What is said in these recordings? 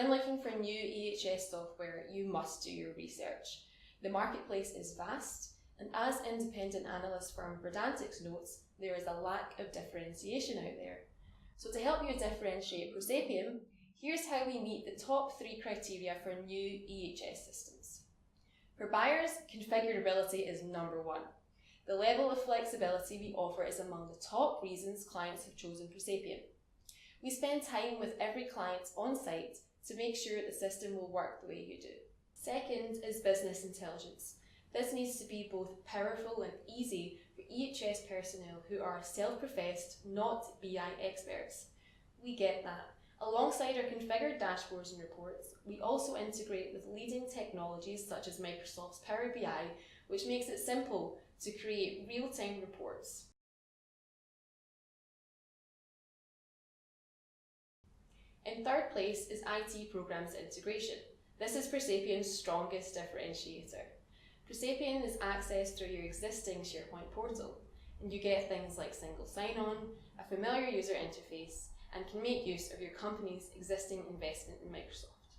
When looking for new EHS software, you must do your research. The marketplace is vast, and as independent analyst firm Verdantix notes, there is a lack of differentiation out there. So to help you differentiate Pro-Sapien, here's how we meet the top 3 criteria for new EHS systems. For buyers, configurability is number 1. The level of flexibility we offer is among the top reasons clients have chosen Pro-Sapien. We spend time with every client on site to make sure the system will work the way you do. Second is business intelligence. This needs to be both powerful and easy for EHS personnel who are self-professed, not BI experts. We get that. Alongside our configured dashboards and reports, we also integrate with leading technologies such as Microsoft's Power BI, which makes it simple to create real-time reports. In third place is IT programs integration. This is Pro-Sapien's strongest differentiator. Pro-Sapien is accessed through your existing SharePoint portal, and you get things like single sign-on, a familiar user interface, and can make use of your company's existing investment in Microsoft.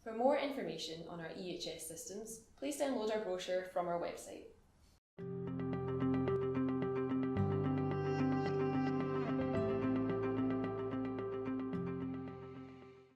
For more information on our EHS systems, please download our brochure from our website.